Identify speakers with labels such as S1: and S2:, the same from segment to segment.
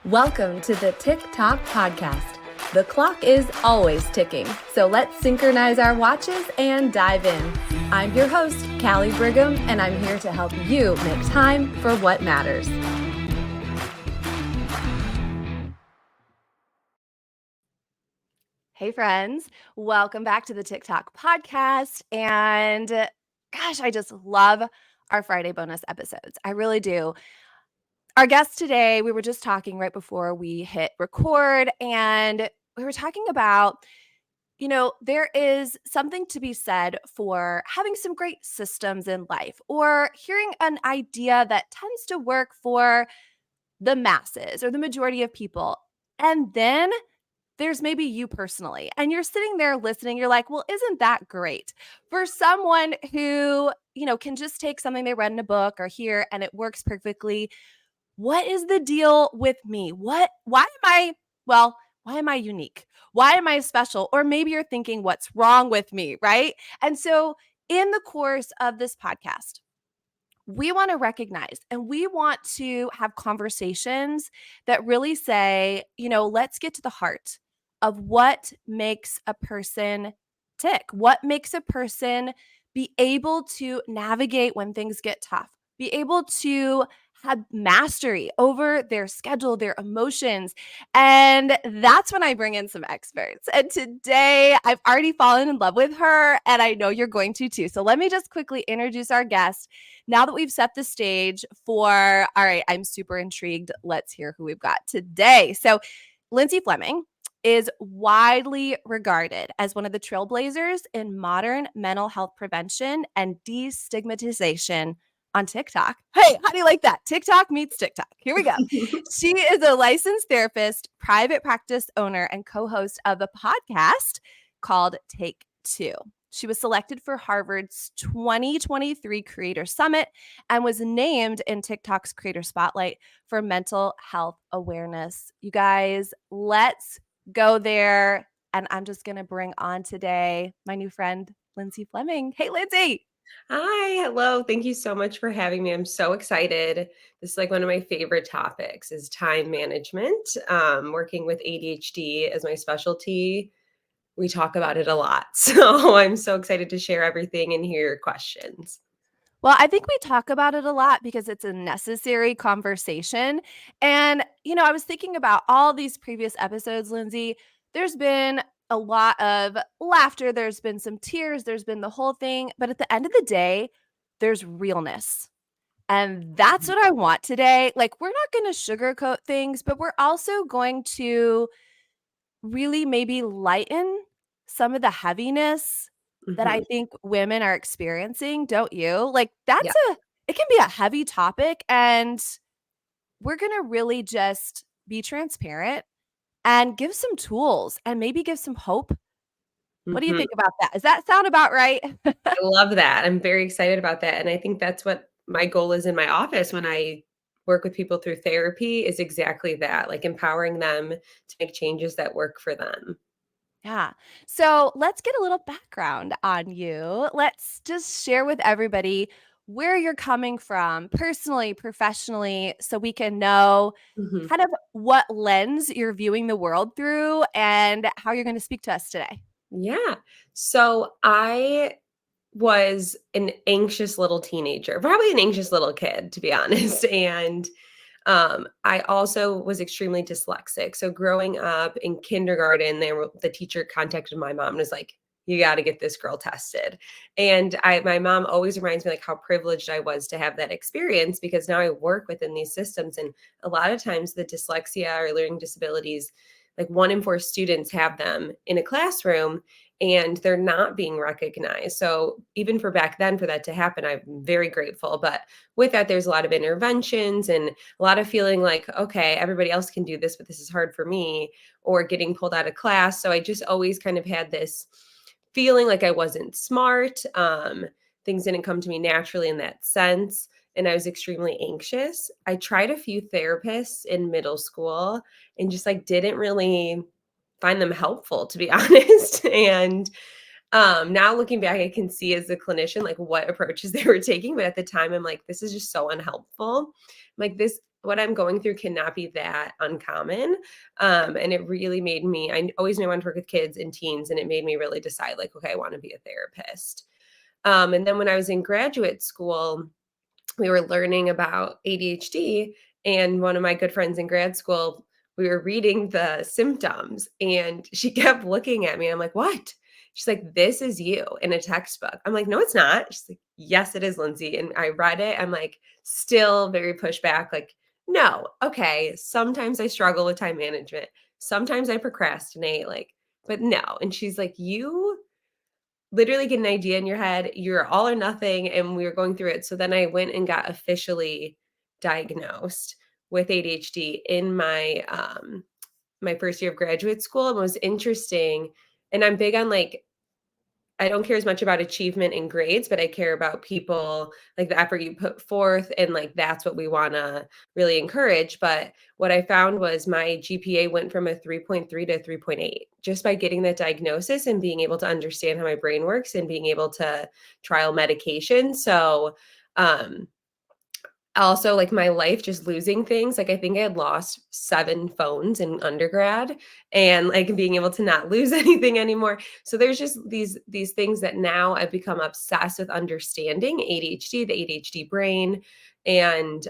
S1: Welcome to the TikTok podcast. The clock is always ticking, so let's synchronize our watches and dive in. I'm your host, Callie Brigham, and I'm here to help you make time for what matters. Hey friends, welcome back to the TikTok podcast. And gosh, I just love our Friday bonus episodes. I really do. Our guest today, we were just talking right before we hit record, and we were talking about, there is something to be said for having some great systems in life or hearing an idea that tends to work for the masses or the majority of people. And then there's maybe you personally, and you're sitting there listening. You're like, well, isn't that great for someone who, can just take something they read in a book or hear and it works perfectly? What is the deal with me? Why am I unique? Why am I special? Or maybe you're thinking, what's wrong with me, right? And so in the course of this podcast, we want to recognize and we want to have conversations that really say, let's get to the heart of what makes a person tick, what makes a person be able to navigate when things get tough, be able to have mastery over their schedule, their emotions. And that's when I bring in some experts. And today I've already fallen in love with her, and I know you're going to too. So let me just quickly introduce our guest. Now that we've set the stage for, all right, I'm super intrigued. Let's hear who we've got today. So Lindsay Fleming is widely regarded as one of the trailblazers in modern mental health prevention and destigmatization on TikTok. Hey, how do you like that? TikTok meets TikTok. Here we go. She is a licensed therapist, private practice owner, and co-host of a podcast called Take Two. She was selected for Harvard's 2023 Creator Summit and was named in TikTok's Creator Spotlight for mental health awareness. You guys, let's go there. And I'm just going to bring on today my new friend, Lindsay Fleming. Hey, Lindsay.
S2: Hi, hello. Thank you so much for having me. I'm so excited. This is like one of my favorite topics is time management. Working with ADHD as my specialty. We talk about it a lot. So I'm so excited to share everything and hear your questions.
S1: Well, I think we talk about it a lot because it's a necessary conversation. And, I was thinking about all these previous episodes, Lindsay. There's been a lot of laughter, there's been some tears, there's been the whole thing. But at the end of the day, there's realness. And that's what I want today. Like, we're not going to sugarcoat things, but we're also going to really maybe lighten some of the heaviness that I
S2: Mhm.
S1: think women are experiencing, don't you? Like,
S2: Yeah.
S1: it can be a heavy topic, and we're gonna really just be transparent and give some tools and maybe give some hope. What do you
S2: Mhm.
S1: think about that? Does that sound about right?
S2: I love that. I'm very excited about that. And I think that's what my goal is in my office when I work with people through therapy is exactly that, like empowering them to make changes that work for them.
S1: Yeah. So let's get a little background on you. Let's just share with everybody where you're coming from personally, professionally, so we can know
S2: Mhm.
S1: kind of what lens you're viewing the world through and how you're going to speak to us today.
S2: Yeah. So I was an anxious little teenager, probably an anxious little kid, to be honest. And I also was extremely dyslexic. So growing up in kindergarten, the teacher contacted my mom and was like, "You got to get this girl tested." And my mom always reminds me like how privileged I was to have that experience because now I work within these systems, and a lot of times the dyslexia or learning disabilities, like 1 in 4 students have them in a classroom and they're not being recognized. So even for back then, for that to happen, I'm very grateful. But with that, there's a lot of interventions and a lot of feeling like, okay, everybody else can do this, but this is hard for me, or getting pulled out of class. So I just always kind of had this feeling like I wasn't smart. Things didn't come to me naturally in that sense. And I was extremely anxious. I tried a few therapists in middle school and just like didn't really find them helpful, to be honest. And now looking back, I can see as a clinician, like what approaches they were taking. But at the time, I'm like, this is just so unhelpful. I'm like, this what I'm going through cannot be that uncommon. And it really made me, I always knew I wanted to work with kids and teens, and it made me really decide, like, okay, I want to be a therapist. And then when I was in graduate school, we were learning about ADHD, and one of my good friends in grad school, we were reading the symptoms, and she kept looking at me. I'm like, "What?" She's like, "This is you in a textbook." I'm like, "No, it's not." She's like, "Yes, it is, Lindsay." And I read it. I'm like, still very pushed back. Like, no, okay. Sometimes I struggle with time management. Sometimes I procrastinate. Like, but no. And she's like, "You literally get an idea in your head, you're all or nothing," and we were going through it. So then I went and got officially diagnosed with ADHD in my first year of graduate school. And it was interesting. And I'm big on, like, I don't care as much about achievement and grades, but I care about people, like the effort you put forth, and like that's what we want to really encourage. But what I found was my GPA went from a 3.3 to 3.8 just by getting that diagnosis and being able to understand how my brain works and being able to trial medication. So, um, also, like, my life just losing things, like, I think I had lost 7 phones in undergrad, and, like, being able to not lose anything anymore. So there's just these things that now I've become obsessed with understanding ADHD, the ADHD brain, and,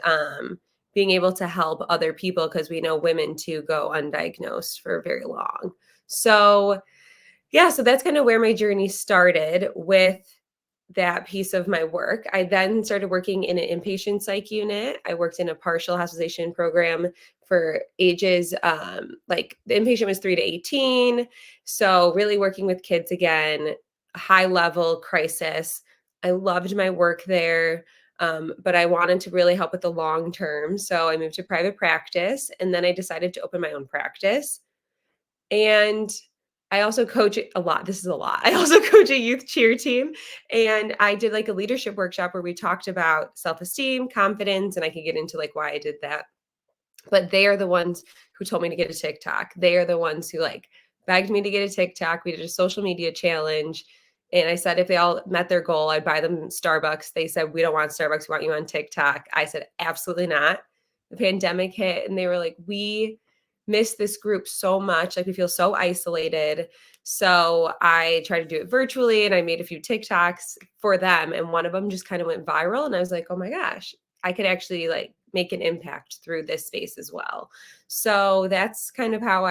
S2: being able to help other people, because we know women too go undiagnosed for very long. So, yeah, so that's kinda where my journey started with that piece of my work. I then started working in an inpatient psych unit. I worked in a partial hospitalization program for ages, like the inpatient was 3 to 18. So really working with kids again, high level crisis. I loved my work there. But I wanted to really help with the long term. So I moved to private practice, and then I decided to open my own practice. And I also coach a lot. This is a lot. I also coach a youth cheer team. And I did like a leadership workshop where we talked about self-esteem, confidence, and I could get into like why I did that. But they are the ones who told me to get a TikTok. They are the ones who like begged me to get a TikTok. We did a social media challenge. And I said if they all met their goal, I'd buy them Starbucks. They said, "We don't want Starbucks. We want you on TikTok." I said, "Absolutely not." The pandemic hit, and they were like, "We miss this group so much. Like, we feel so isolated." So I tried to do it virtually, and I made a few TikToks for them. And one of them just kind of went viral. And I was like, "Oh my gosh, I could actually like make an impact through this space as well." So that's kind of how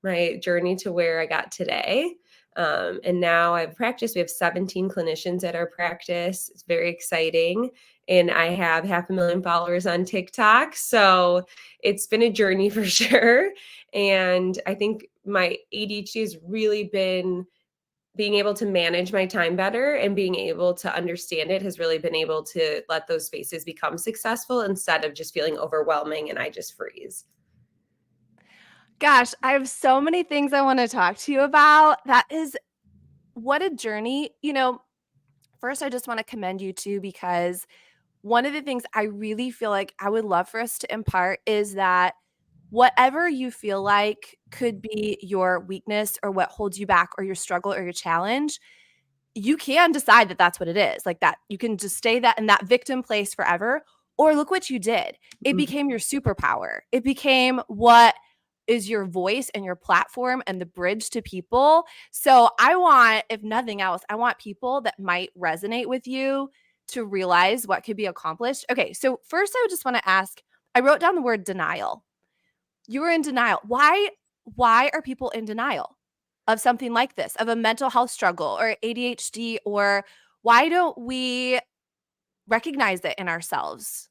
S2: my journey to where I got today. And now I've practiced. We have 17 clinicians at our practice. It's very exciting. And I have 500,000 followers on TikTok. So it's been a journey for sure. And I think my ADHD has really been being able to manage my time better, and being able to understand it has really been able to let those spaces become successful instead of just feeling overwhelming and I just freeze.
S1: Gosh, I have so many things I wanna talk to you about. That is what a journey. First, I just wanna commend you too, because one of the things I really feel like I would love for us to impart is that whatever you feel like could be your weakness or what holds you back or your struggle or your challenge, you can decide that that's what it is. Like that, you can just stay that in that victim place forever. Or look what you did. It
S2: Mhm.
S1: became your superpower. It became what is your voice and your platform and the bridge to people. So I want, if nothing else, I want people that might resonate with you to realize what could be accomplished. Okay, so first I would just want to ask, I wrote down the word denial. You were in denial. Why are people in denial of something like this, of a mental health struggle or ADHD, or why don't we recognize it in ourselves?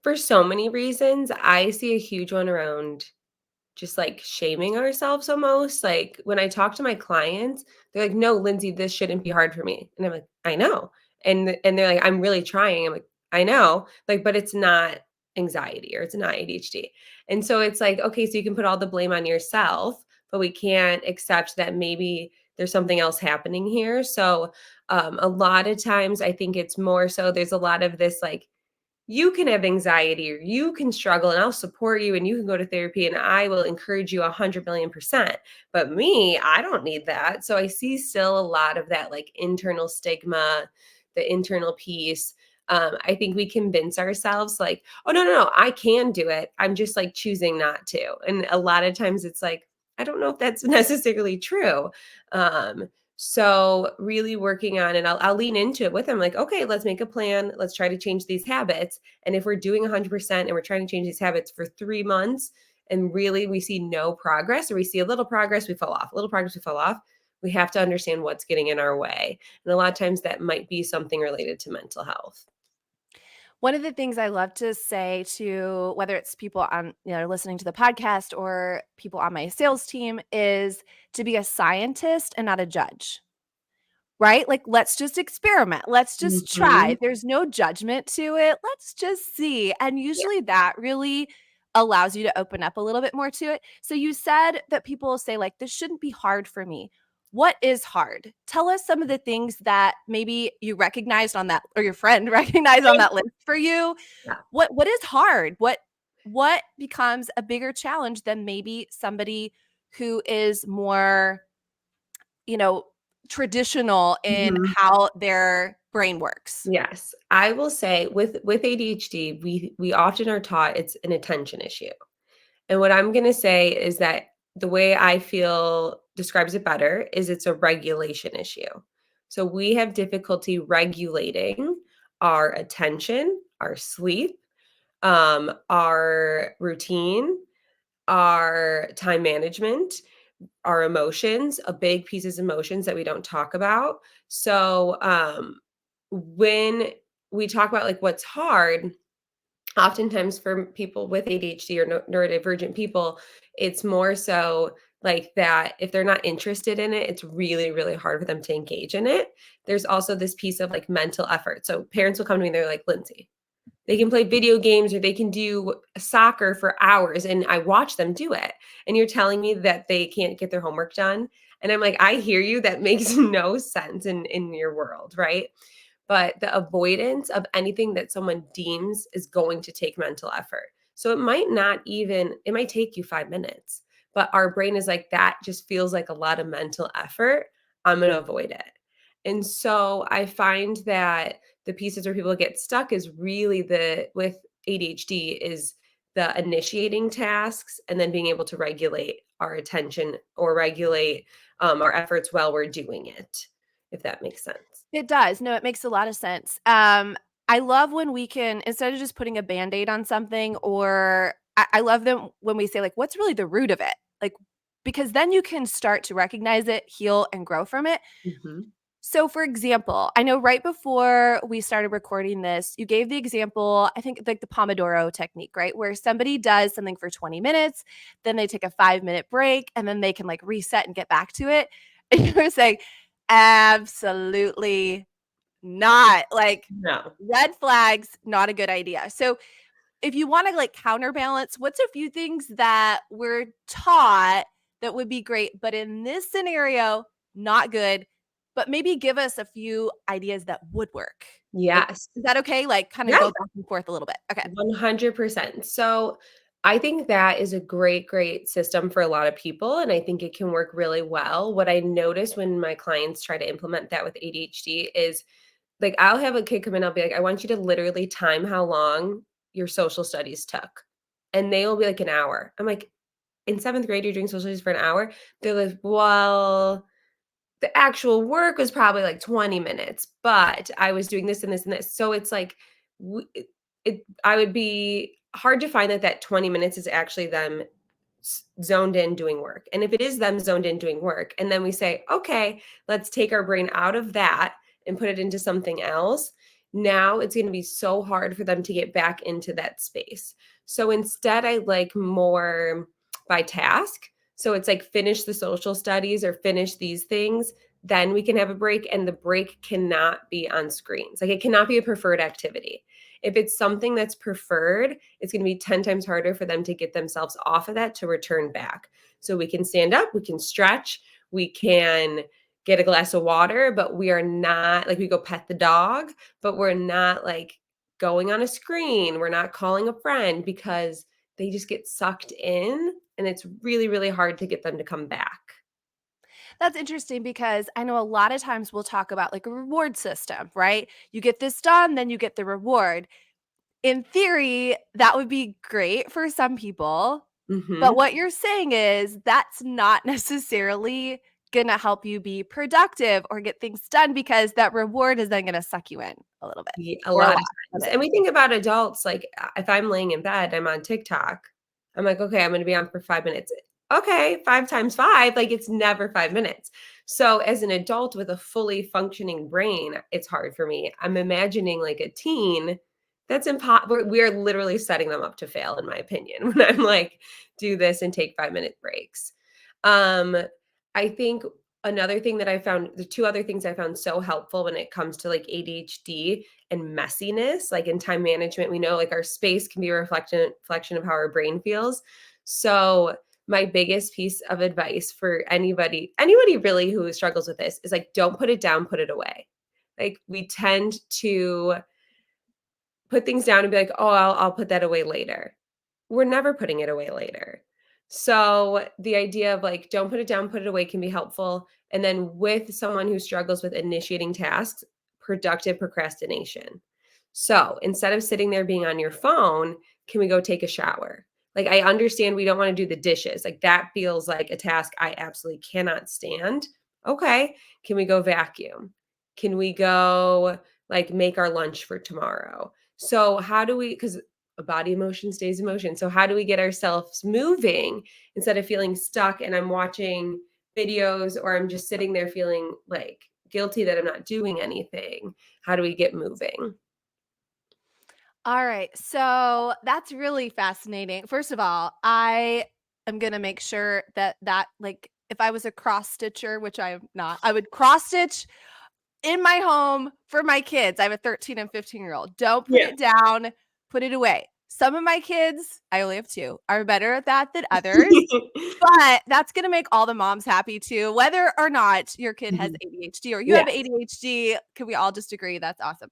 S2: For so many reasons, I see a huge one around just like shaming ourselves almost. Like when I talk to my clients, they're like, "No, Lindsay, this shouldn't be hard for me." And I'm like, "I know." And they're like, "I'm really trying." I'm like, "I know." Like, but it's not anxiety or it's not ADHD. And so it's like, okay, so you can put all the blame on yourself, but we can't accept that maybe there's something else happening here. So a lot of times I think it's more so there's a lot of this like you can have anxiety or you can struggle and I'll support you and you can go to therapy and I will encourage you 100 million%. But me, I don't need that. So I see still a lot of that like internal stigma, the internal piece. I think we convince ourselves like, oh, no, no, no, I can do it. I'm just like choosing not to. And a lot of times it's like, I don't know if that's necessarily true. Um, so really working on it, I'll lean into it with them like, okay, let's make a plan. Let's try to change these habits. And if we're doing 100% and we're trying to change these habits for 3 months and really we see no progress or we see a little progress, we fall off, a little progress, we fall off. We have to understand what's getting in our way. And a lot of times that might be something related to mental health.
S1: One of the things I love to say to whether it's people on, listening to the podcast or people on my sales team is to be a scientist and not a judge. Right? Like, let's just experiment. Let's just try.
S2: Mhm.
S1: There's no judgment to it. Let's just see. And
S2: Yeah.
S1: usually that really allows you to open up a little bit more to it. So you said that people say like, this shouldn't be hard for me. What is hard? Tell us some of the things that maybe you recognized on that or your friend recognized on that list for you.
S2: Yeah.
S1: What is hard? What becomes a bigger challenge than maybe somebody who is more you know, traditional in
S2: Mhm.
S1: how their brain works.
S2: Yes. I will say with ADHD, we often are taught it's an attention issue. And what I'm going to say is that the way I feel describes it better is it's a regulation issue. So we have difficulty regulating our attention, our sleep, our routine, our time management, our emotions. A big piece is emotions that we don't talk about. So when we talk about like what's hard, oftentimes for people with ADHD or neurodivergent people, it's more so like that if they're not interested in it, it's really, really hard for them to engage in it. There's also this piece of like mental effort. So parents will come to me and they're like, Lindsay, they can play video games or they can do soccer for hours and I watch them do it. And you're telling me that they can't get their homework done. And I'm like, I hear you. That makes no sense in your world, right? But the avoidance of anything that someone deems is going to take mental effort. So it might take you 5 minutes, but our brain is like, that just feels like a lot of mental effort. I'm going to avoid it. And so I find that the pieces where people get stuck is really with ADHD is the initiating tasks and then being able to regulate our attention or regulate our efforts while we're doing it, if that makes sense.
S1: It does. No, it makes a lot of sense. I love when we can instead of just putting a Band-Aid on something or I love them when we say like, what's really the root of it? Like, because then you can start to recognize it, heal, and grow from it.
S2: Mhm.
S1: So, for example, I know right before we started recording this, you gave the example, I think like the Pomodoro technique, right? Where somebody does something for 20 minutes, then they take a 5-minute break, and then they can like reset and get back to it. And you were saying, absolutely not. Like,
S2: No.
S1: red flags, not a good idea. So, if you want to like counterbalance, what's a few things that we're taught that would be great, but in this scenario, not good, but maybe give us a few ideas that would work. Like,
S2: Yes.
S1: is that okay? Like, kind of
S2: Yeah,
S1: go back and forth a little bit. Okay.
S2: 100%. So I think that is a great, great system for a lot of people. And I think it can work really well. What I notice when my clients try to implement that with ADHD is like, I'll have a kid come in, I'll be like, I want you to literally time how long your social studies took. And they will be like an hour. I'm like, in seventh grade, you're doing social studies for an hour? They're like, well, the actual work was probably like 20 minutes, but I was doing this and this and this. So it's like, I would be hard to find that that 20 minutes is actually them zoned in doing work. And if it is them zoned in doing work, and then we say, okay, let's take our brain out of that and put it into something else, now it's going to be so hard for them to get back into that space. So instead, I like more by task. So it's like finish the social studies or finish these things, then we can have a break. And the break cannot be on screens. Like it cannot be a preferred activity. If it's something that's preferred, it's going to be 10 times harder for them to get themselves off of that to return back. So we can stand up, we can stretch, we can get a glass of water, but we are not like we go pet the dog, but we're not like going on a screen. We're not calling a friend because they just get sucked in and it's really, really hard to get them to come back.
S1: That's interesting because I know a lot of times we'll talk about like a reward system, right? You get this done, then you get the reward. In theory, that would be great for some people, but
S2: Mhm.
S1: what you're saying is that's not necessarily gonna help you be productive or get things done because that reward is then gonna suck you in a little bit
S2: Ye a
S1: or a
S2: lot
S1: lot
S2: of
S1: of
S2: times,
S1: it.
S2: and we think about adults, like, if I'm laying in bed, I'm on TikTok, I'm like, "Okay, I'm gonna be on for 5 minutes." Okay, 5 times 5, like, it's never 5 minutes. So, as an adult with a fully functioning brain, it's hard for me. I'm imagining, like, a teen, that's we're literally setting them up to fail, in my opinion, when I'm like, "Do this and take 5-minute breaks." Um, I think another thing that I found the 2 other things I found so helpful when it comes to, like, ADHD and messiness, like in time management, we know like our space can be a reflection of how our brain feels. So my biggest piece of advice for anybody really who struggles with this is like don't put it down, put it away. Like we tend to put things down and be like, "Oh, I'll put that away later." We're never putting it away later. So the idea of like, don't put it down, put it away can be helpful. And then with someone who struggles with initiating tasks, productive procrastination. So instead of sitting there being on your phone, can we go take a shower? Like, I understand we don't want to do the dishes. Like, that feels like a task I absolutely cannot stand. Okay. Can we go vacuum? Can we go like make our lunch for tomorrow? So, how do we, because a body emotion stays emotion. So how do we get ourselves moving instead of feeling stuck and I'm watching videos or I'm just sitting there feeling like guilty that I'm not doing anything? How do we get moving?
S1: All right. So that's really fascinating. First of all, I am going to make sure that like if I was a cross stitcher, which I am not, I would cross stitch in my home for my kids. I have a 13 and 15-year-old. Don't put
S2: Yeah.
S1: it down, put it away. Some of my kids, I only have 2, are better at that than others, but that's gonna make all the moms happy too. Whether or not your kid has
S2: Mhm.
S1: ADHD or you have
S2: Yes.
S1: ADHD, can we all just agree that's awesome?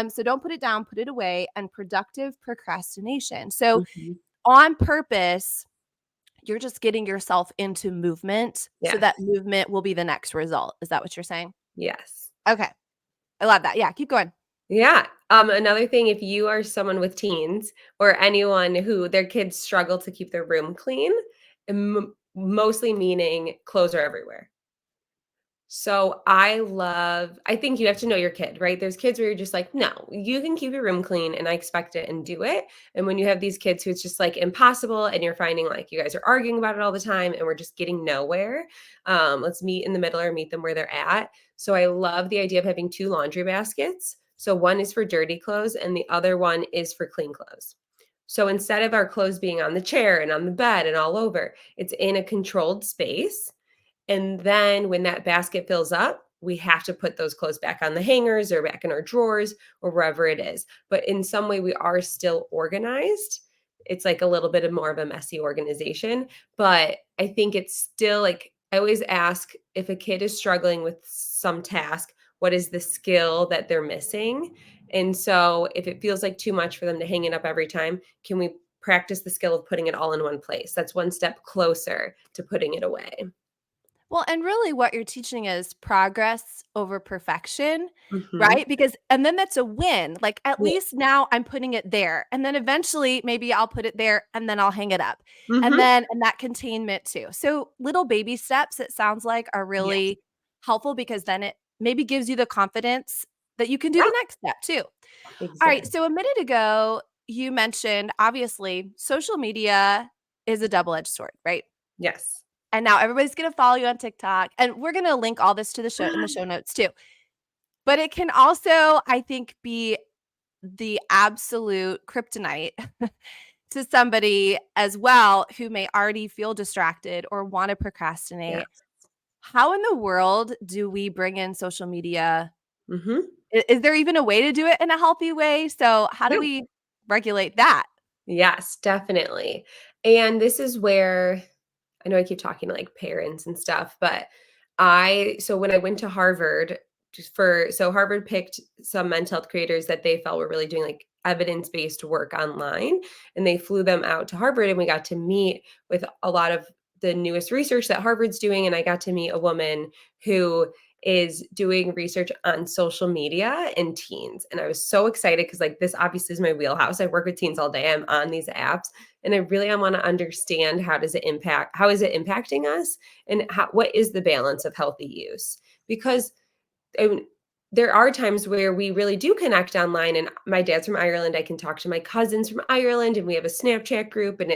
S1: So don't put it down, put it away, and productive procrastination. So
S2: Mhm.
S1: on purpose, you're just getting yourself into movement so
S2: Yes.
S1: that movement will be the next result. Is that what you're saying?
S2: Yes.
S1: Okay. I love that. Yeah, keep going.
S2: Yeah. Another thing, if you are someone with teens or anyone who their kids struggle to keep their room clean, mostly meaning clothes are everywhere. So I think you have to know your kid, right? There's kids where you're just like, no, you can keep your room clean and I expect it and do it. And when you have these kids who it's just like impossible and you're finding like you guys are arguing about it all the time and we're just getting nowhere, let's meet in the middle or meet them where they're at. So I love the idea of having 2 laundry baskets. So one is for dirty clothes and the other one is for clean clothes. So instead of our clothes being on the chair and on the bed and all over, it's in a controlled space and then when that basket fills up, we have to put those clothes back on the hangers or back in our drawers or wherever it is. But in some way, we are still organized. It's like a little bit of more of a messy organization. But I think it's still like I always ask if a kid is struggling with some task, what is the skill that they're missing? And so if it feels like too much for them to hang it up every time, can we practice the skill of putting it all in one place? That's one step closer to putting it away.
S1: Well, and really what you're teaching is progress over perfection,
S2: Mhm.
S1: right? Because and then that's a win. Like at
S2: Yeah.
S1: least now I'm putting it there. And then eventually maybe I'll put it there and then I'll hang it up.
S2: Mhm.
S1: And that containment too. So little baby steps it sounds like are
S2: Yes.
S1: really helpful because then it maybe gives you the confidence that you can do
S2: Yeah,
S1: the next step too. All right,
S2: exactly.
S1: so a minute ago you mentioned obviously social media is a double-edged sword, right?
S2: Yes.
S1: And now everybody's gonna follow you on TikTok, and we're gonna link all this to the show in the show notes too. But it can also, I think, be the absolute kryptonite to somebody as well who may already feel distracted or wanna
S2: Yeah.
S1: procrastinate. How in the world do we bring in social media?
S2: Mhm.
S1: Is there even a way to do it in a healthy way? So how do
S2: Yeah.
S1: we regulate that?
S2: Yes, definitely. And this is where I know I keep talking to, like, parents and stuff, but when I went to Harvard Harvard picked some mental health creators that they felt were really doing, like, evidence-based work online, and they flew them out to Harvard, and we got to meet with a lot of the newest research that Harvard's doing, and I got to meet a woman who is doing research on social media and teens. And I was so excited because like this obviously is my wheelhouse. I work with teens all day. I'm on these apps and I really want to understand how is it impacting us and what is the balance of healthy use? Because and there are times where we really do connect online, and my dad's from Ireland. I can talk to my cousins from Ireland and we have a Snapchat group, and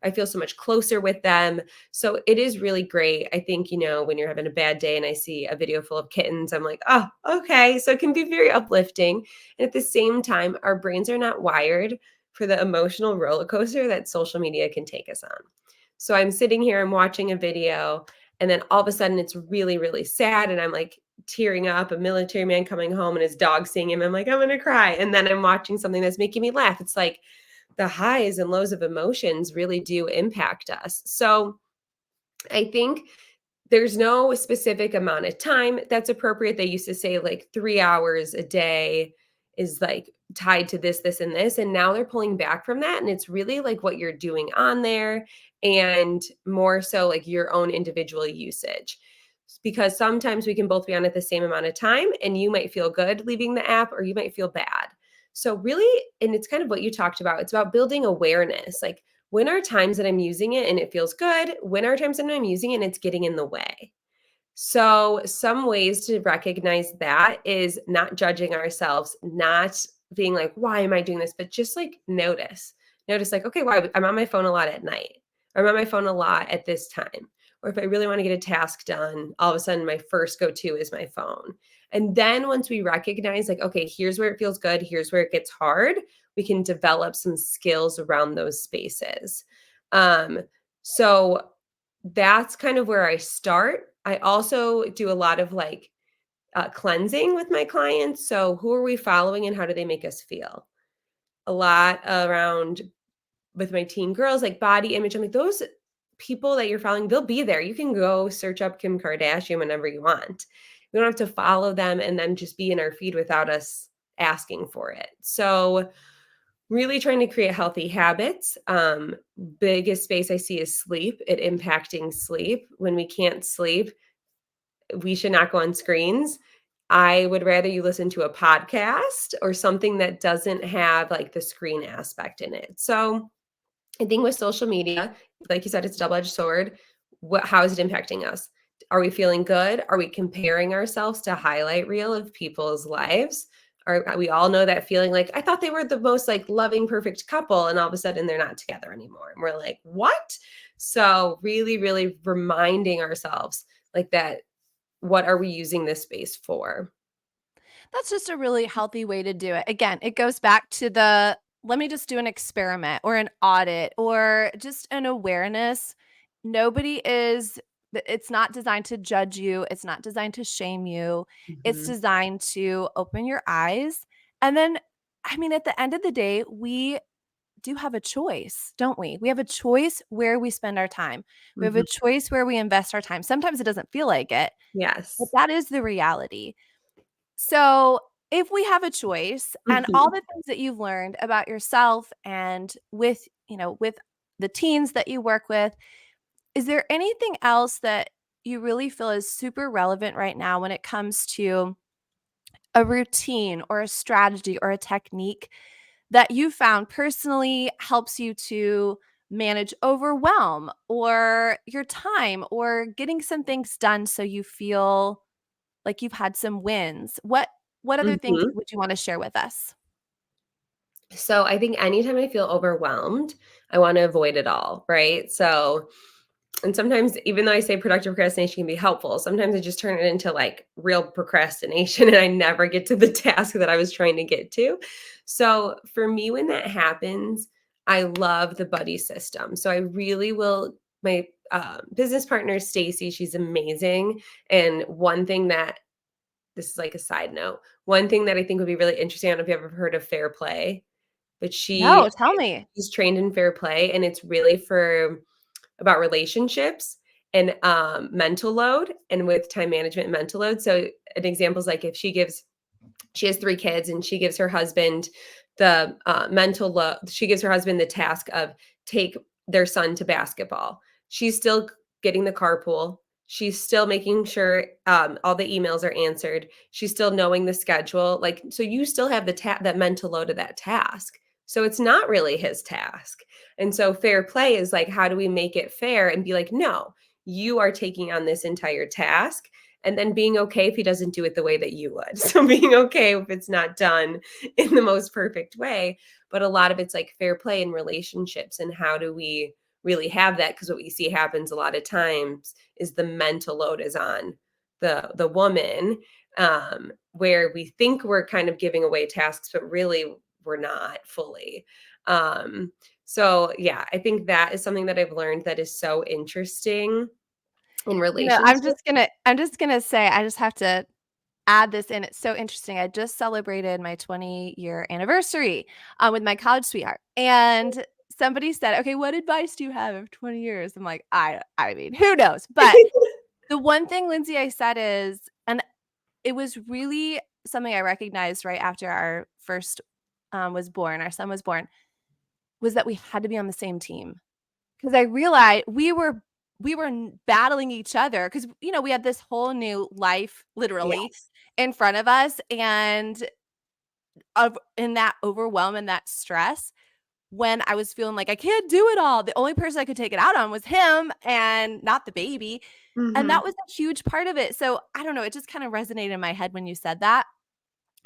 S2: I feel so much closer with them. So it is really great. I think, when you're having a bad day and I see a video full of kittens, I'm like, oh, okay. So it can be very uplifting. And at the same time, our brains are not wired for the emotional roller coaster that social media can take us on. So I'm sitting here, I'm watching a video, and then all of a sudden it's really, really sad. And I'm like tearing up, a military man coming home and his dog seeing him. I'm like, I'm going to cry. And then I'm watching something that's making me laugh. It's like the highs and lows of emotions really do impact us. So I think there's no specific amount of time that's appropriate. They used to say like 3 hours a day is like tied to this, this, and this. And now they're pulling back from that. And it's really like what you're doing on there and more so like your own individual usage. Because sometimes we can both be on at the same amount of time and you might feel good leaving the app or you might feel bad. So, really, and it's kind of what you talked about, it's about building awareness. Like, when are times that I'm using it and it feels good? When are times that I'm using it and it's getting in the way? So, some ways to recognize that is not judging ourselves, not being like, why am I doing this? But just like notice. Notice, like, okay, why I'm on my phone a lot at night. Or I'm on my phone a lot at this time. Or if I really want to get a task done, all of a sudden my first go to is my phone. And then once we recognize, like, okay, here's where it feels good, here's where it gets hard, we can develop some skills around those spaces. Um, so that's kind of where I start. I also do a lot of like cleansing with my clients. So, who are we following and how do they make us feel? A lot around with my teen girls, like body image. I'm like, those people that you're following, they'll be there. You can go search up Kim Kardashian whenever you want. We don't have to follow them and then just be in our feed without us asking for it. So, really trying to create healthy habits. Biggest space I see is sleep, it impacting sleep. When we can't sleep, we should not go on screens. I would rather you listen to a podcast or something that doesn't have like the screen aspect in it. So I think with social media, like you said, it's a double-edged sword. How is it impacting us? Are we feeling good? Are we comparing ourselves to highlight reel of people's lives? We all know that feeling like, I thought they were the most like loving, perfect couple, and all of a sudden they're not together anymore. And we're like, what? So really, really reminding ourselves like that, what are we using this space for?
S1: That's just a really healthy way to do it. Again, it goes back to the let me just do an experiment or an audit or just an awareness. Nobody is it's not designed to judge you, it's not designed to shame you. It's
S2: Mhm.
S1: designed to open your eyes. And then I mean at the end of the day, we do have a choice, don't we? We have a choice where we spend our time. We have a
S2: Mhm.
S1: choice where we invest our time. Sometimes it doesn't feel like it, but
S2: Yes.
S1: that is the reality. So, if we have a choice and all
S2: Mhm.
S1: the things that you've learned about yourself and with, with the teens that you work with, is there anything else that you really feel is super relevant right now when it comes to a routine or a strategy or a technique that you found personally helps you to manage overwhelm or your time or getting some things done so you feel like you've had some wins? What other things
S2: Mhm.
S1: would you wanna share with us?
S2: So I think anytime I feel overwhelmed, I want to avoid it all, right? So, and sometimes even though I say productive procrastination can be helpful, sometimes I just turn it into like real procrastination and I never get to the task that I was trying to get to. So for me, when that happens, I love the buddy system. So I really will, my business partner, Stacy, she's amazing. And one thing that, this is like a side note, one thing that I think would be really interesting, I don't know if you've ever heard of Fair Play, but
S1: No, tell me.
S2: she's trained in Fair Play, and it's really for about relationships and, mental load and with time management and mental load. So an example is like if she has 3 kids and she gives her husband the, mental load she gives her husband the task of take their son to basketball. She's still getting the carpool. She's still making sure all the emails are answered. She's still knowing the schedule. Like, so you still have that mental load of that task. So it's not really his task. And so fair play is like, how do we make it fair and be like, no, you are taking on this entire task, and then being okay if he doesn't do it the way that you would. So being okay if it's not done in the most perfect way. But a lot of it's like fair play in relationships, and how do we really have that? Because what we see happens a lot of times is the mental load is on the woman, where we think we're kind of giving away tasks, but really we're not fully. So yeah, I think that is something that I've learned that is so interesting in
S1: I'm
S2: relationships.
S1: just gonna say, I just have to add this in. It's so interesting. I just celebrated my 20-year anniversary with my college sweetheart, and somebody said, "Okay, what advice do you have of 20 years?" I'm like, I mean, who knows? But the one thing, Lindsay, I said is, and it was really something I recognized right after our first was born, our son was born, was that we had to be on the same team. Because I realized we were battling each other because, we had this whole new life literally
S2: Yes.
S1: in front of us, and in that overwhelm and that stress, when I was feeling like I can't do it all, the only person I could take it out on was him and not the baby, and that
S2: Mhm.
S1: was a huge part of it. So, I don't know, it just kind of resonated in my head when you said that,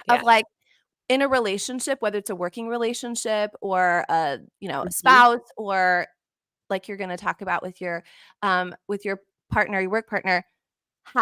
S1: of
S2: Yeah.
S1: like, in a relationship, whether it's a working relationship or a
S2: Mhm.
S1: spouse, or like you're gonna talk about with your partner, your work partner,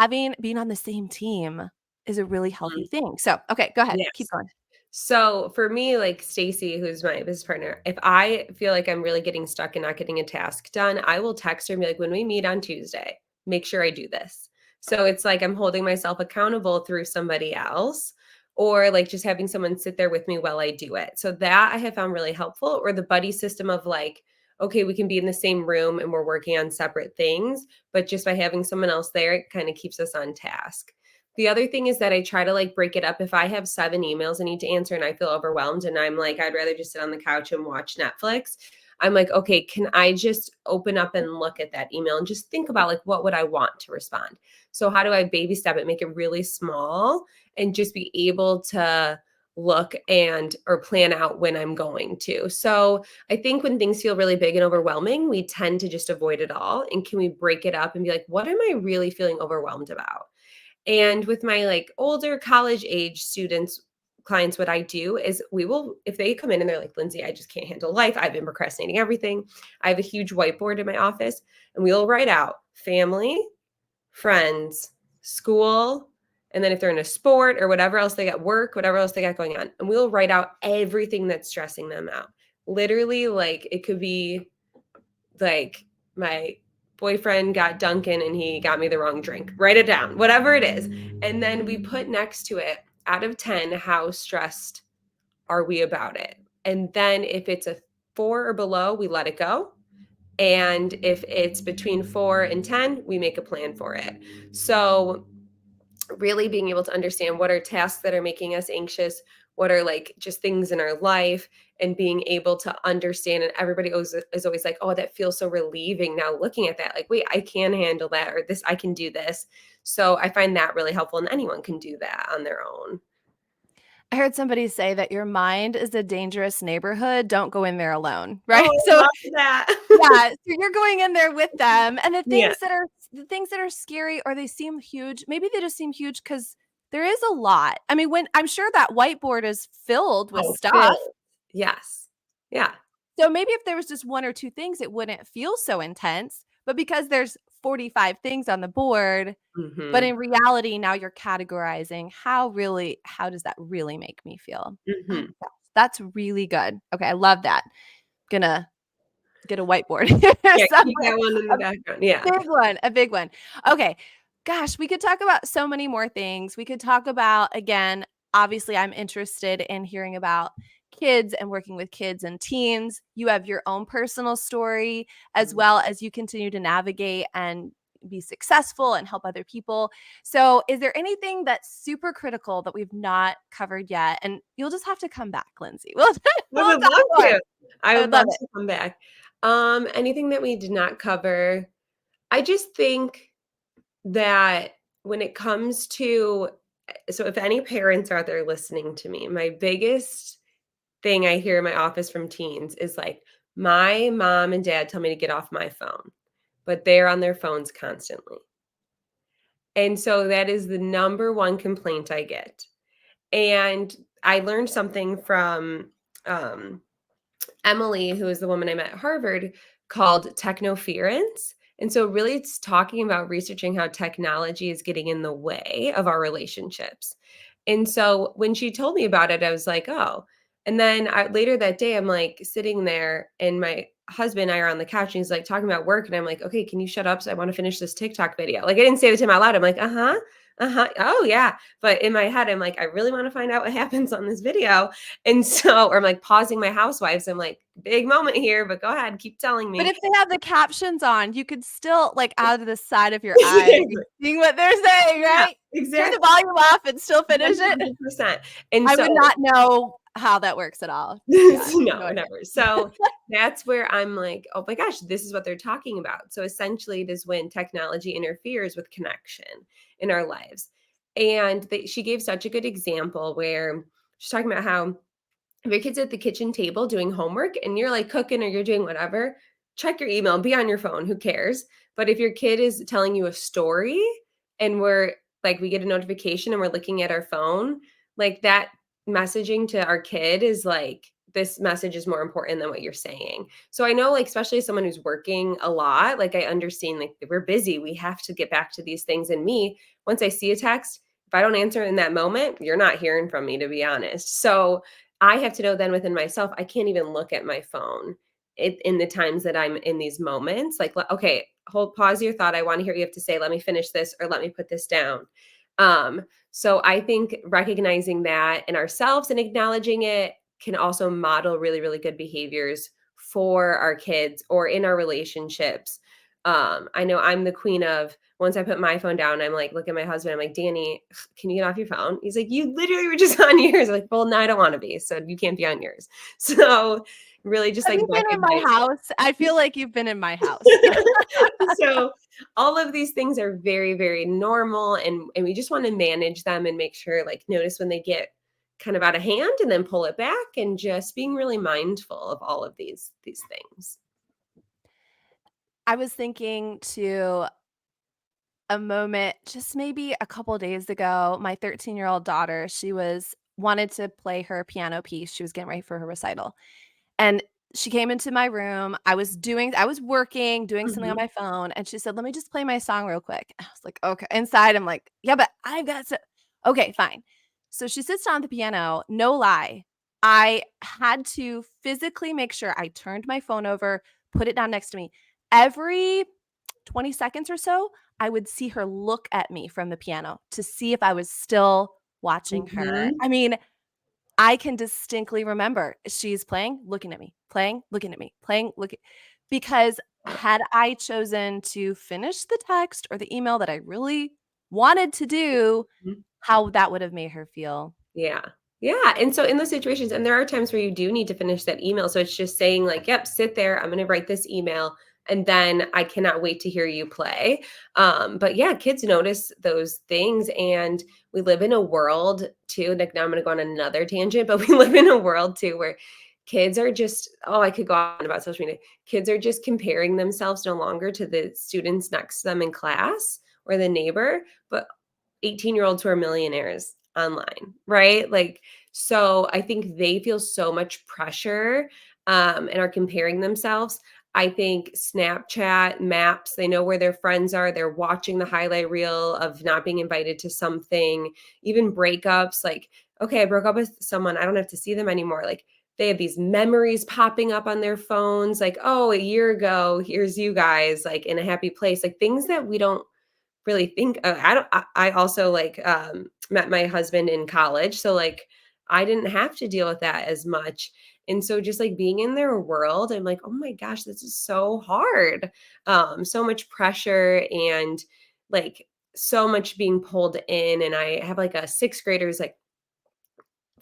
S1: being on the same team is a really healthy
S2: Mhm.
S1: thing. So, okay, go ahead. Keep
S2: Yes.
S1: going.
S2: So for me, like Stacy, who's my business partner, if I feel like I'm really getting stuck and not getting a task done, I will text her and be like, when we meet on Tuesday, make sure I do this. So it's like I'm holding myself accountable through somebody else, or like just having someone sit there with me while I do it. So that I have found really helpful, or the buddy system of like, okay, we can be in the same room and we're working on separate things, but just by having someone else there, it kind of keeps us on task. The other thing is that I try to like break it up. If I have 7 emails I need to answer and I feel overwhelmed and I'm like, I'd rather just sit on the couch and watch Netflix. I'm like, okay, can I just open up and look at that email and just think about like, what would I want to respond? So how do I baby step it, make it really small, and just be able to look and or plan out when I'm going to. So I think when things feel really big and overwhelming, we tend to just avoid it all. And can we break it up and be like, what am I really feeling overwhelmed about? And with my like older college age students, clients, what I do is we will, if they come in and they're like, Lindsay, I just can't handle life. I've been procrastinating everything. I have a huge whiteboard in my office, and we'll write out family, friends, school, and then if they're in a sport or whatever else they got, work, whatever else they got going on. And we'll write out everything that's stressing them out. Literally, like it could be like my boyfriend got Dunkin' and he got me the wrong drink. Write it down, whatever it is. And then we put next to it, out of 10, how stressed are we about it? And then if it's a 4 or below, we let it go. And if it's between 4 and 10, we make a plan for it. So really being able to understand what are tasks that are making us anxious, what are like just things in our life, and being able to understand. And everybody is always like, oh, that feels so relieving now looking at that, like, wait, I can handle that, or this, I can do this. So I find that really helpful, and anyone can do that on their own.
S1: I heard somebody say that your mind is a dangerous neighborhood. Don't go in there alone, right?
S2: Oh, I
S1: So,
S2: love that.
S1: yeah, so you're going in there with them, and
S2: Yeah.
S1: the things that are scary or they seem huge, maybe they just seem huge because there is a lot. I mean, when I'm sure that whiteboard is filled with
S2: Oh,
S1: stuff.
S2: Phil. Yes. Yeah.
S1: So maybe if there was just 1 or 2 things, it wouldn't feel so intense, but because there's 45 things on the board, but
S2: Hmm.
S1: in reality, now you're categorizing how does that really make me feel? Oh,
S2: Hmm.
S1: that's really good. Okay, I love that. Gonna get a whiteboard
S2: Yeah. Keep
S1: somewhere.
S2: that one in the background. Yeah.
S1: Big one, a big one. Okay. Gosh, we could talk about so many more things. We could talk about, again, obviously, I'm interested in hearing about kids and working with kids and teens. You have your own personal story, as well as you continue to navigate and be successful and help other people. So, is there anything that's super critical that we've not covered yet? And you'll just have to come back, Lindsay.
S2: I
S1: We'll
S2: would
S1: talk
S2: love
S1: more.
S2: to. I
S1: I
S2: would
S1: would love
S2: love
S1: it.
S2: to come back. Anything that we did not cover. I just think that when it comes to so if any parents are out there listening to me, my biggest thing I hear in my office from teens is like, "My mom and dad tell me to get off my phone, but they're on their phones constantly." And so that is the number one complaint I get. And I learned something from, um, Emily, who is the woman I met at Harvard, called technoference. And so, really, it's talking about researching how technology is getting in the way of our relationships. And so, when she told me about it, I was like, oh. And then later that day, I'm like sitting there, and my husband and I are on the couch, and he's like talking about work. And I'm like, okay, can you shut up? So I want to finish this TikTok video. Like, I didn't say it to him out loud. I'm like, oh, yeah. But in my head, I'm like, I really want to find out what happens on this video. And so, or I'm like pausing my housewives. I'm like, big moment here, but go ahead, keep telling
S1: But
S2: me.
S1: if they have the captions on, you could still, like, out of the side of your eye, be seeing what they're saying,
S2: Yeah,
S1: right? Turn the
S2: exactly.
S1: volume off and still finish it.
S2: 100%. And
S1: I
S2: so
S1: would not know how that works at all. Yeah, no
S2: no,
S1: idea.
S2: never. So that's where I'm like, oh my gosh, this is what they're talking about. So essentially, it is when technology interferes with connection in our lives. And she gave such a good example where she's talking about how if your kid's at the kitchen table doing homework and you're like cooking or you're doing whatever, check your email, be on your phone, who cares? But if your kid is telling you a story and we get a notification and we're looking at our phone, like that messaging to our kid is like, this message is more important than what you're saying. So I know, like, especially as someone who's working a lot, like I understand, like, we're busy, we have to get back to these things. And me, once I see a text, if I don't answer in that moment, you're not hearing from me, to be honest. So I have to know then within myself, I can't even look at my phone in the times that I'm in these moments. Like, okay, hold, pause your thought. I want to hear what you have to say. Let me finish this or let me put this down. So I think recognizing that in ourselves and acknowledging it can also model really, really good behaviors for our kids or in our relationships. I know I'm the queen of once I put my phone down, I'm like, look at my husband. I'm like, Danny, can you get off your phone? He's like, you literally were just on yours. I'm like, well, no, I don't want to be. So you can't be on yours. So really just
S1: Have
S2: like
S1: you been in my
S2: recognize.
S1: house? I feel like you've been in my house.
S2: So all of these things are very, very normal. And we just want to manage them and make sure, like, notice when they get kind of out of hand and then pull it back and just being really mindful of all of these things.
S1: I was thinking to a moment just maybe a couple days ago, my 13-year-old daughter, she wanted to play her piano piece. She was getting ready for her recital. And she came into my room. I was working, doing something on
S2: Mhm.
S1: my phone, and she said, "Let me just play my song real quick." I was like, "Okay." Inside, I'm like, "Yeah, but I've got to." Okay, fine. So she sits down at the piano. No lie, I had to physically make sure I turned my phone over, put it down next to me. Every 20 seconds or so, I would see her look at me from the piano to see if I was still watching her.
S2: Mhm.
S1: I mean, I can distinctly remember she's playing, looking at me, playing, looking at me, playing, looking because had I chosen to finish the text or the email that I really wanted to do,
S2: Mhm.
S1: how that would have made her feel.
S2: Yeah. Yeah. And so in those situations, and there are times where you do need to finish that email. So it's just saying, like, yep, sit there. I'm going to write this email. And then I cannot wait to hear you play. But yeah, kids notice those things. And we live in a world too. Like, now I'm going to go on another tangent, but we live in a world too where kids are just, oh, I could go on about social media. Kids are just comparing themselves no longer to the students next to them in class or the neighbor, but 18-year-olds who are millionaires online, right? Like, so I think they feel so much pressure, and are comparing themselves. I think Snapchat, Maps, they know where their friends are. They're watching the highlight reel of not being invited to something, even breakups. Like, okay, I broke up with someone. I don't have to see them anymore. Like, they have these memories popping up on their phones. Like, oh, a year ago, here's you guys, like in a happy place. Like things that we don't really think I don't I also, like, met my husband in college, so, like, I didn't have to deal with that as much, and so just, like, being in their world, I'm like, "Oh my gosh, this is so hard." So much pressure and, like, so much being pulled in, and I have, like, a 6th grader who's, like,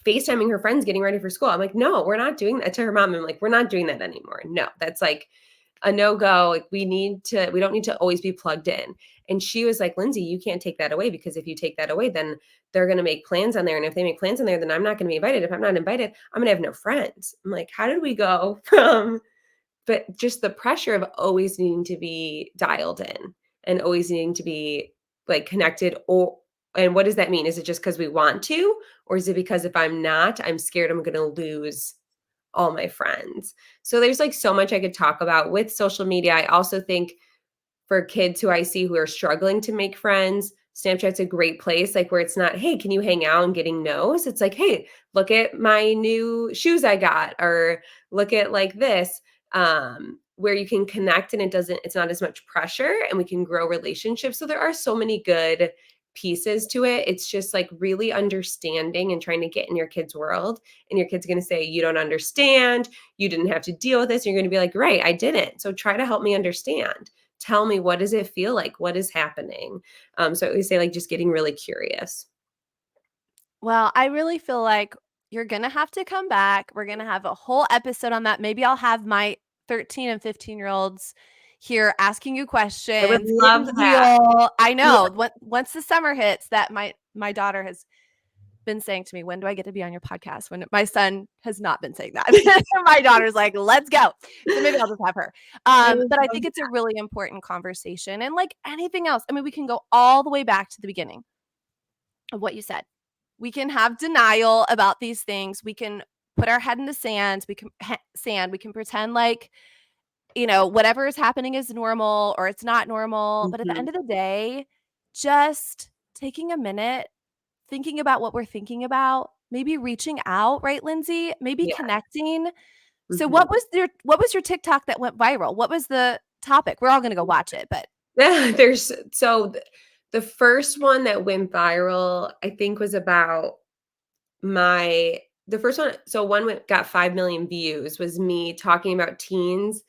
S2: FaceTiming her friends getting ready for school. I'm like, "No, we're not doing that." To her mom, I'm like, "We're not doing that anymore. No, that's, like, a no-go. Like, we don't need to always be plugged in. And she was like, Lindsay, you can't take that away, because if you take that away, then they're going to make plans on there. And if they make plans on there, then I'm not going to be invited. If I'm not invited, I'm going to have no friends. I'm like, how did we go from, but just the pressure of always needing to be dialed in and always needing to be like connected, or and what does that mean? Is it just because we want to, or is it because if I'm not, I'm scared I'm going to lose all my friends? So there's like so much I could talk about with social media. I also think for kids who I see who are struggling to make friends, Snapchat's a great place, like where it's not, hey, can you hang out and getting no's? It's like, hey, look at my new shoes I got, or look at like this, where you can connect and it's not as much pressure and we can grow relationships. So there are so many good pieces to it. It's just like really understanding and trying to get in your kid's world. And your kid's going to say, you don't understand. You didn't have to deal with this. And you're going to be like, right, I didn't. So try to help me understand. Tell me, what does it feel like? What is happening? So I always say, like, just getting really curious.
S1: Well, I really feel like you're gonna have to come back. We're gonna have a whole episode on that. Maybe I'll have my 13 and 15-year-olds here asking you
S2: I would
S1: questions,
S2: love
S1: getting
S2: that.
S1: real. I
S2: Yeah.
S1: know. Once the summer hits, that my daughter has been saying to me, "When do I get to be on your podcast?" When my son has not been saying that. My daughter's like, "Let's go." So maybe I'll just have her.
S2: I would
S1: But I
S2: love
S1: think it's a really important conversation. And like anything else, I mean, we can go all the way back to the beginning of what you said. We can have denial about these things. We can put our head in the sand. We can pretend like, whatever is happening is normal or it's not normal. But at the
S2: Mhm.
S1: end of the day, just taking a minute, thinking about what we're thinking about, maybe reaching out, right, Lindsay? Maybe
S2: Yeah.
S1: connecting. So
S2: Mhm.
S1: what was your TikTok that went viral? What was the topic? We're all gonna go watch it, but
S2: Yeah, there's so the first one that went viral, I think, was about my the first one. So one got 5 million views, was me talking about teens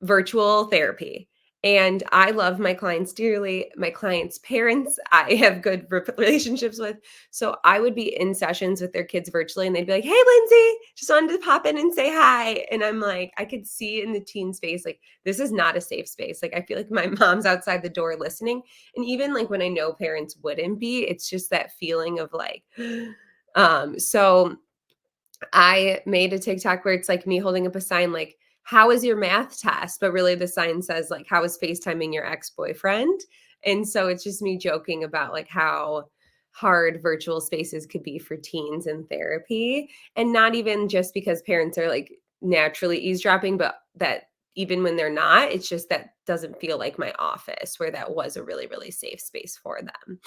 S2: virtual therapy. And I love my clients dearly. My clients' parents, I have good relationships with. So I would be in sessions with their kids virtually, and they'd be like, hey, Lindsay, just wanted to pop in and say hi. And I'm like, I could see in the teen's face, like, this is not a safe space. Like, I feel like my mom's outside the door listening. And even like when I know parents wouldn't be, it's just that feeling of like, so I made a TikTok where it's like me holding up a sign like, "How is your math test?" But really the sign says like, "How is FaceTiming your ex-boyfriend?" And so it's just me joking about like how hard virtual spaces could be for teens in therapy. And not even just because parents are like naturally eavesdropping, but that even when they're not, it's just that doesn't feel like my office, where that was a really, really safe space for them.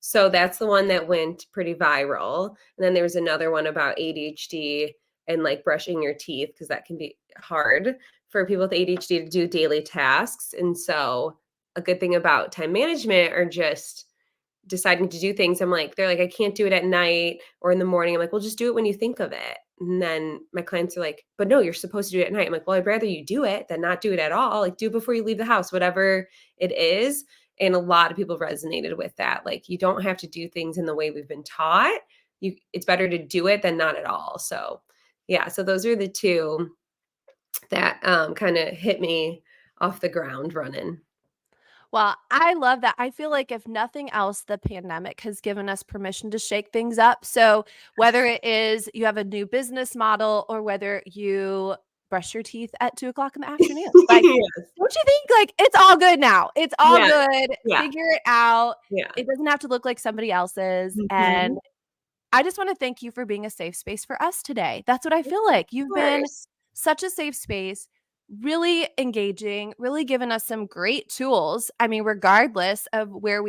S2: So that's the one that went pretty viral. And then there was another one about ADHD and like brushing your teeth, because that can be hard for people with ADHD to do daily tasks. And so a good thing about time management, or just deciding to do things, they're like, I can't do it at night or in the morning. I'm like, well, just do it when you think of it. And then my clients are like, but no, you're supposed to do it at night. I'm like, well, I'd rather you do it than not do it at all. Like, do it before you leave the house, whatever it is. And a lot of people resonated with that. Like, you don't have to do things in the way we've been taught. It's better to do it than not at all. So yeah, so those are the two that kind of hit me off the ground running.
S1: well, I love that. I feel like if nothing else, the pandemic has given us permission to shake things up. So whether it is you have a new business model or whether you brush your teeth at 2 o'clock in the afternoon, like,
S2: Yes.
S1: don't you think like it's all good now? It's all
S2: Yeah.
S1: good.
S2: Yeah.
S1: Figure it out.
S2: Yeah.
S1: It doesn't have to look like somebody else's. And
S2: Mhm.
S1: I just want to thank you for being a safe space for us today. That's what I
S2: Of
S1: feel like. You've been
S2: course.
S1: such a safe space, really engaging, really given us some great tools. I mean, regardless of where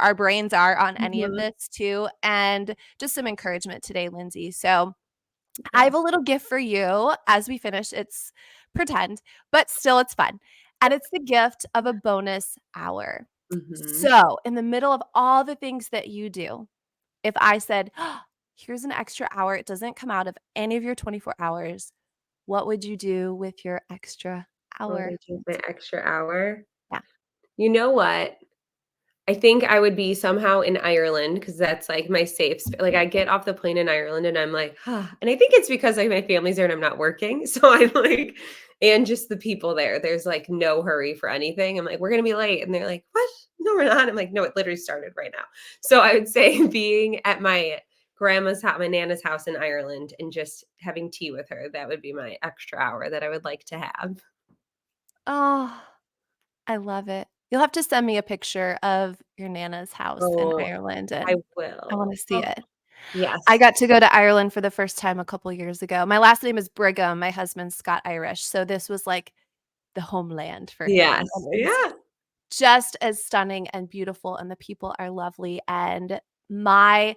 S1: our brains are on any of
S2: Mhm.
S1: this too, and just some encouragement today, Lindsay. So I have
S2: Yes.
S1: a little gift for you as we finish. It's pretend, but still it's fun. And it's the gift of a bonus hour.
S2: Mhm.
S1: So, in the middle of all the things that you do, if I said, here's an extra hour, it doesn't come out of any of your 24 hours, what would you do with your extra
S2: What would
S1: hour?
S2: I do with my extra hour?
S1: Yeah.
S2: You know what? I think I would be somehow in Ireland because that's like my like I get off the plane in Ireland and I'm like, and I think it's because like my family's there and I'm not working. So I'm like, and just the people there, there's like no hurry for anything. I'm like, we're gonna be late. And they're like, what? No, we're not. I'm like, no, it literally started right now. So I would say being at my grandma's house, my nana's house in Ireland, and just having tea with her, that would be my extra hour that I would like to have.
S1: Oh, I love it. You'll have to send me a picture of your Nana's house in
S2: Oh,
S1: Ireland,
S2: I
S1: and I
S2: will.
S1: wanna see
S2: Oh,
S1: it. I
S2: yes.
S1: got to go to Ireland for the first time a couple years ago. My last name is Brigham, my husband's Scot-Irish, so this was, like, the homeland for him,
S2: Yes.
S1: and it's
S2: Yeah.
S1: just as stunning and beautiful, and the people are lovely, and my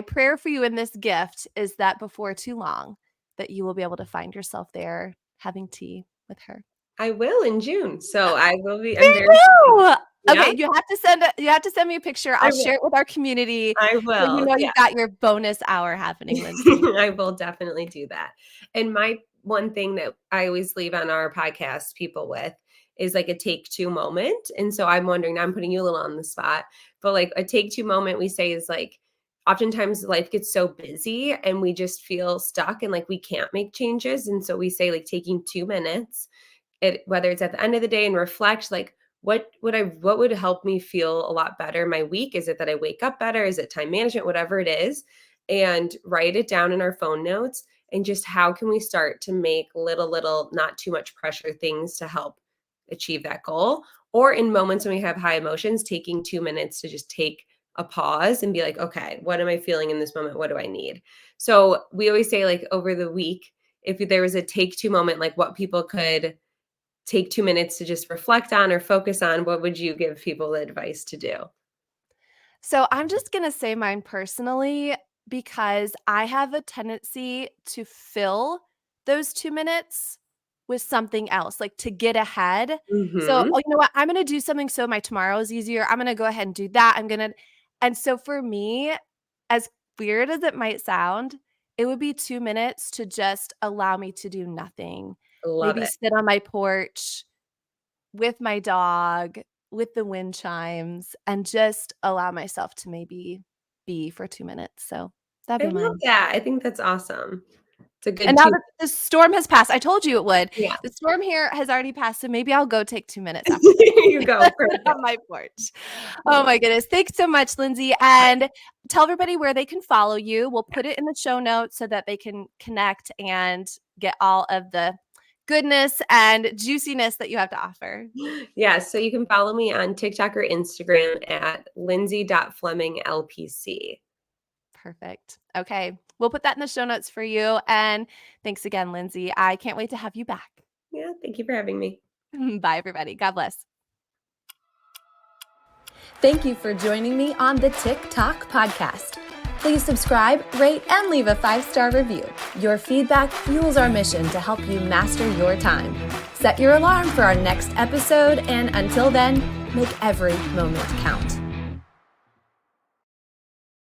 S1: prayer for you in this gift is that before too long, that you will be able to find yourself there having tea with her.
S2: I will in June. So I will be
S1: Me
S2: I'm very excited.
S1: too!
S2: Yeah,
S1: Okay, you have to send me a picture,
S2: I
S1: I'll
S2: will.
S1: share it with our community,
S2: I
S1: so you
S2: will.
S1: know
S2: Yeah.
S1: you've got your bonus hour happening, Lindsay.
S2: I will definitely do that. And my one thing that I always leave on our podcast people with is like a take two moment. And so I'm wondering, now I'm putting you a little on the spot, but like a take two moment we say is like oftentimes life gets so busy and we just feel stuck and like we can't make changes. And so we say like taking 2 minutes whether it's at the end of the day and reflect like what would help me feel a lot better my week. Is it that I wake up better? Is it time management? Whatever it is, and write it down in our phone notes, and just how can we start to make little not too much pressure things to help achieve that goal. Or in moments when we have high emotions, taking 2 minutes to just take a pause and be like, okay, what am I feeling in this moment? What do I need? So we always say like over the week, if there was a take two moment, like what people could take 2 minutes to just reflect on or focus on, what would you give people the advice to do?
S1: So I'm just gonna say mine personally because I have a tendency to fill those 2 minutes with something else, like, to get ahead. So,
S2: Mhm.
S1: "Oh, you know what? I'm gonna do something so my tomorrow is easier. I'm gonna go ahead and do that. I'm gonna" and so for me, as weird as it might sound, it would be 2 minutes to just allow me to do nothing.
S2: Love
S1: Maybe
S2: it.
S1: sit on my porch with my dog, with the wind chimes, and just allow myself to maybe be for 2 minutes, so that'd
S2: I
S1: be
S2: love
S1: mine.
S2: that. I think that's awesome. It's a
S1: And
S2: good
S1: now
S2: 2.
S1: that the storm has passed, I told you it would.
S2: Yeah.
S1: The storm here has already passed, so maybe I'll go take 2 minutes after this.
S2: There you go.
S1: Sit
S2: Perfect.
S1: on my porch. Oh
S2: Love
S1: my goodness. Thanks so much, Lindsay, and tell everybody where they can follow you. We'll put it in the show notes so that they can connect and get all of the goodness and juiciness that you have to offer.
S2: it. Yeah, so you can follow me on TikTok or Instagram at Lindsay.Fleming LPC.
S1: Perfect. Okay. We'll put that in the show notes for you. And thanks again, Lindsay. I can't wait to have you back.
S2: Yeah, thank you for having me.
S1: Bye, everybody. God bless.
S3: Thank you for joining me on the TikTok podcast. Please subscribe, rate, and leave a 5-star review. Your feedback fuels our mission to help you master your time. Set your alarm for our next episode, and until then, make every moment count.